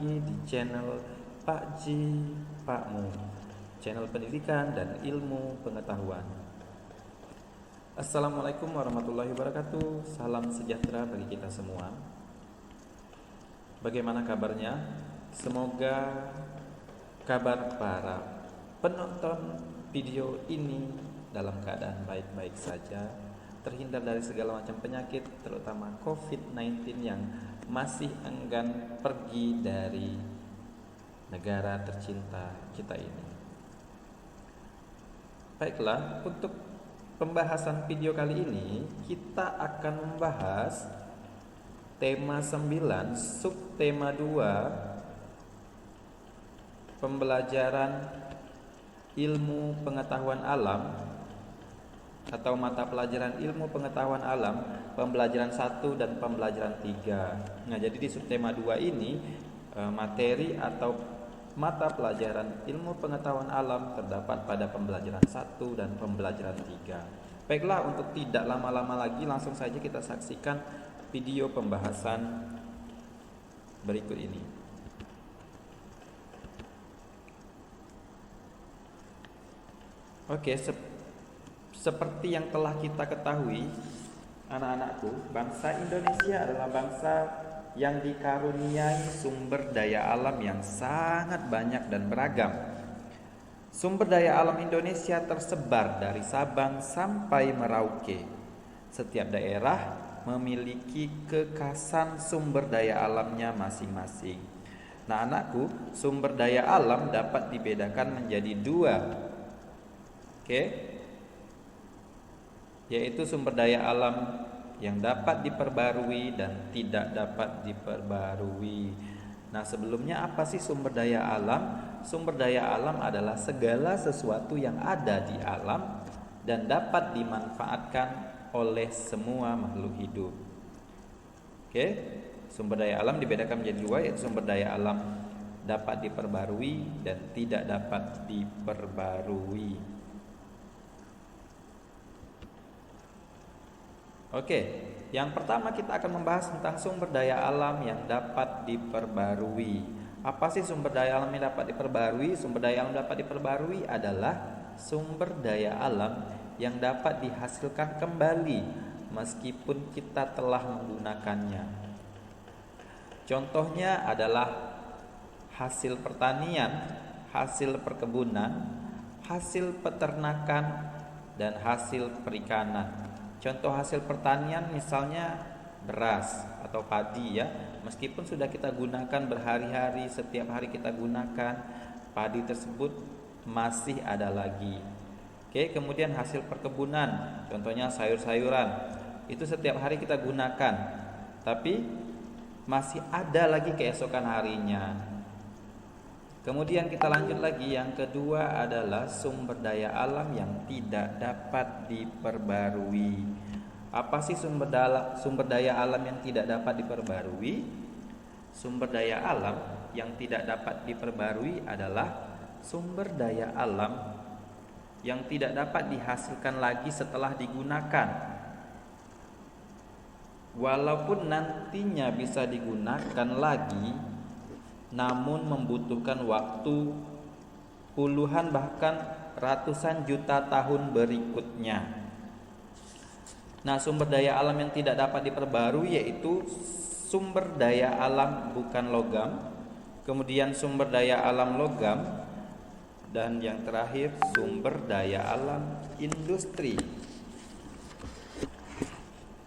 lagi di channel Pak Ji Pakmu, channel pendidikan dan ilmu pengetahuan. Assalamualaikum warahmatullahi wabarakatuh. Salam sejahtera bagi kita semua. Bagaimana kabarnya? Semoga kabar para penonton video ini dalam keadaan baik-baik saja, terhindar dari segala macam penyakit, terutama COVID-19 yang masih enggan pergi dari negara tercinta kita ini. Baiklah, untuk pembahasan video kali ini kita akan membahas tema 9, subtema 2, pembelajaran ilmu pengetahuan alam atau mata pelajaran ilmu pengetahuan alam, pembelajaran 1 dan pembelajaran 3. Nah, jadi di subtema 2 ini materi atau mata pelajaran ilmu pengetahuan alam terdapat pada pembelajaran 1 dan pembelajaran 3. Baiklah, untuk tidak lama-lama lagi langsung saja kita saksikan video pembahasan berikut ini. Oke, seperti yang telah kita ketahui, anak-anakku, bangsa Indonesia adalah bangsa yang dikaruniai sumber daya alam yang sangat banyak dan beragam. Sumber daya alam Indonesia tersebar dari Sabang sampai Merauke. Setiap daerah memiliki kekhasan sumber daya alamnya masing-masing. Nah, anakku, sumber daya alam dapat dibedakan menjadi 2. Oke? Yaitu sumber daya alam yang dapat diperbarui dan tidak dapat diperbarui. Nah, sebelumnya apa sih sumber daya alam? Sumber daya alam adalah segala sesuatu yang ada di alam dan dapat dimanfaatkan oleh semua makhluk hidup. Oke? Sumber daya alam dibedakan menjadi 2, yaitu sumber daya alam dapat diperbarui dan tidak dapat diperbarui. Oke, yang pertama kita akan membahas tentang sumber daya alam yang dapat diperbarui. Apa sih sumber daya alam yang dapat diperbarui? Sumber daya alam dapat diperbarui adalah sumber daya alam yang dapat dihasilkan kembali meskipun kita telah menggunakannya. Contohnya adalah hasil pertanian, hasil perkebunan, hasil peternakan, dan hasil perikanan. Contoh hasil pertanian misalnya beras atau padi ya. Meskipun sudah kita gunakan berhari-hari, setiap hari kita gunakan, padi tersebut masih ada lagi. Oke, kemudian hasil perkebunan, contohnya sayur-sayuran. Itu setiap hari kita gunakan, tapi masih ada lagi keesokan harinya. Kemudian kita lanjut lagi, yang kedua adalah sumber daya alam yang tidak dapat diperbarui. Apa sih sumber daya alam yang tidak dapat diperbarui? Sumber daya alam yang tidak dapat diperbarui adalah sumber daya alam yang tidak dapat dihasilkan lagi setelah digunakan. Walaupun nantinya bisa digunakan lagi, namun membutuhkan waktu puluhan bahkan ratusan juta tahun berikutnya. Nah, sumber daya alam yang tidak dapat diperbarui yaitu sumber daya alam bukan logam, kemudian sumber daya alam logam, dan yang terakhir sumber daya alam industri.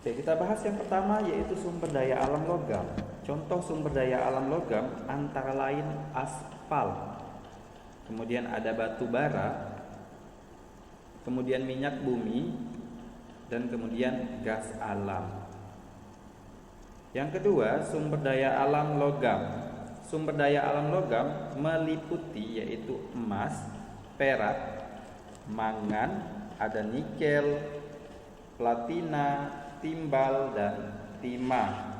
Oke, kita bahas yang pertama yaitu sumber daya alam logam. Contoh sumber daya alam logam antara lain aspal, kemudian ada batu bara, kemudian minyak bumi, dan kemudian gas alam. Yang kedua, sumber daya alam logam. Sumber daya alam logam meliputi yaitu emas, perak, mangan, ada nikel, platina, timbal, dan timah.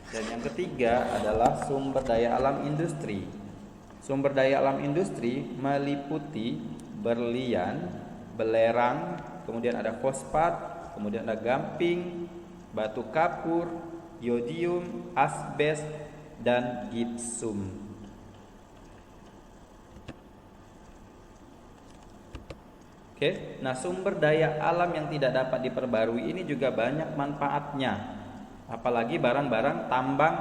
Dan yang ketiga adalah sumber daya alam industri. Sumber daya alam industri meliputi berlian, belerang, kemudian ada fosfat, kemudian ada gamping, batu kapur, yodium, asbes, dan gipsum. Oke, nah sumber daya alam yang tidak dapat diperbarui ini juga banyak manfaatnya. Apalagi barang-barang tambang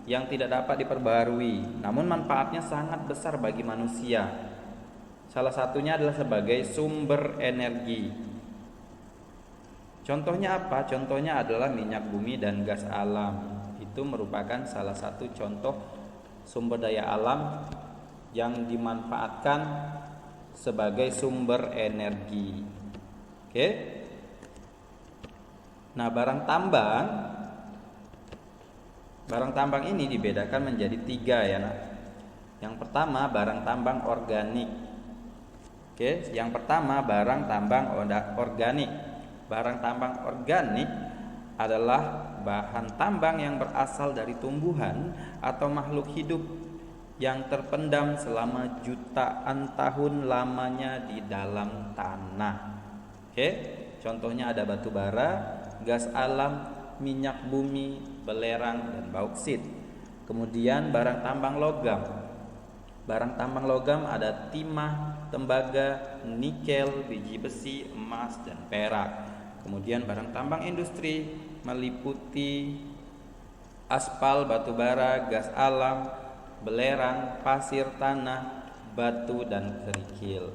yang tidak dapat diperbarui, namun manfaatnya sangat besar bagi manusia. Salah satunya adalah sebagai sumber energi. Contohnya apa? Contohnya adalah minyak bumi dan gas alam. Itu merupakan salah satu contoh sumber daya alam yang dimanfaatkan sebagai sumber energi. Oke. Nah, barang tambang ini dibedakan menjadi 3 ya, nak. Yang pertama barang tambang organik. Oke, yang pertama barang tambang organik. Barang tambang organik adalah bahan tambang yang berasal dari tumbuhan atau makhluk hidup yang terpendam selama jutaan tahun lamanya di dalam tanah. Oke, contohnya ada batu bara, gas alam, minyak bumi, belerang, dan bauksit. Kemudian barang tambang logam. Barang tambang logam ada timah, tembaga, nikel, biji besi, emas, dan perak. Kemudian barang tambang industri meliputi aspal, batu bara, gas alam, belerang, pasir tanah, batu, dan kerikil.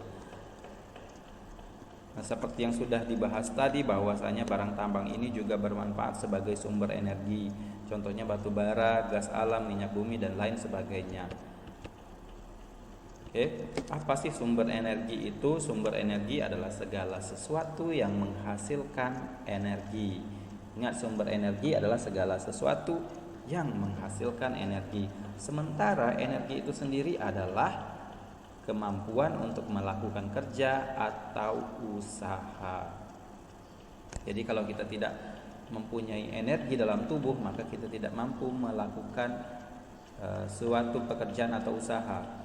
Nah, seperti yang sudah dibahas tadi bahwasanya barang tambang ini juga bermanfaat sebagai sumber energi. Contohnya batu bara, gas alam, minyak bumi, dan lain sebagainya. Oke, apa sih sumber energi itu? Sumber energi adalah segala sesuatu yang menghasilkan energi. Ingat, sumber energi adalah segala sesuatu yang menghasilkan energi. Sementara energi itu sendiri adalah kemampuan untuk melakukan kerja atau usaha. Jadi kalau kita tidak mempunyai energi dalam tubuh, maka kita tidak mampu melakukan suatu pekerjaan atau usaha.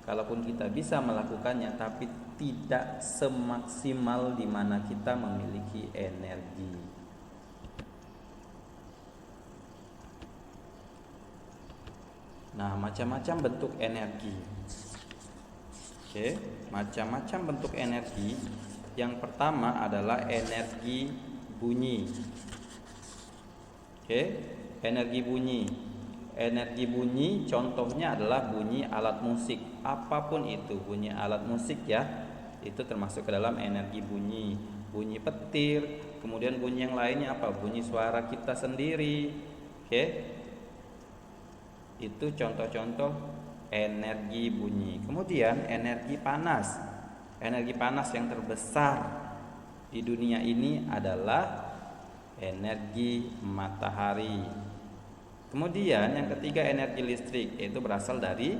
Kalaupun kita bisa melakukannya, tapi tidak semaksimal di mana kita memiliki energi. Nah, macam-macam bentuk energi. Oke, macam-macam bentuk energi. Yang pertama adalah energi bunyi. Oke, energi bunyi. Energi bunyi contohnya adalah bunyi alat musik. Apapun itu, bunyi alat musik ya, itu termasuk ke dalam energi bunyi. Bunyi petir, kemudian bunyi yang lainnya apa? Bunyi suara kita sendiri. Oke. Itu contoh-contoh energi bunyi. Kemudian energi panas. Energi panas yang terbesar di dunia ini adalah energi matahari. Kemudian yang ketiga energi listrik, yaitu berasal dari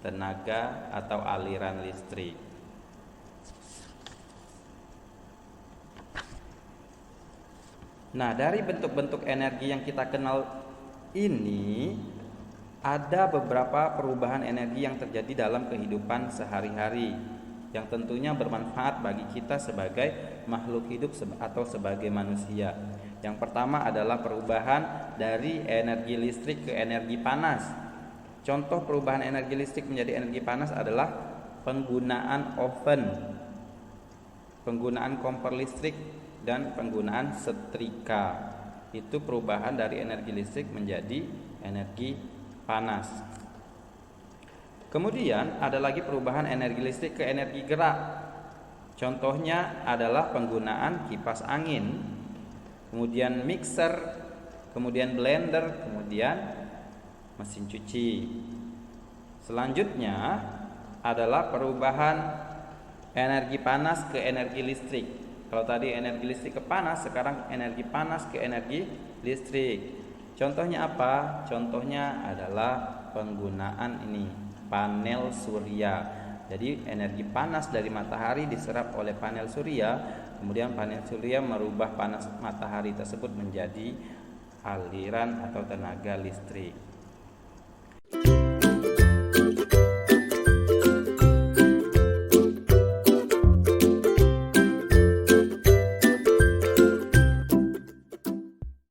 tenaga atau aliran listrik. Nah, dari bentuk-bentuk energi yang kita kenal ini, ada beberapa perubahan energi yang terjadi dalam kehidupan sehari-hari yang tentunya bermanfaat bagi kita sebagai makhluk hidup atau sebagai manusia. Yang pertama adalah perubahan dari energi listrik ke energi panas. Contoh perubahan energi listrik menjadi energi panas adalah penggunaan oven, penggunaan kompor listrik, dan penggunaan setrika. Itu perubahan dari energi listrik menjadi energi panas. Kemudian ada lagi perubahan energi listrik ke energi gerak. Contohnya adalah penggunaan kipas angin, kemudian mixer, kemudian blender, kemudian mesin cuci. Selanjutnya adalah perubahan energi panas ke energi listrik. Kalau tadi energi listrik ke panas, sekarang energi panas ke energi listrik. Contohnya apa? Contohnya adalah penggunaan panel surya. Jadi energi panas dari matahari diserap oleh panel surya, kemudian panel surya merubah panas matahari tersebut menjadi aliran atau tenaga listrik.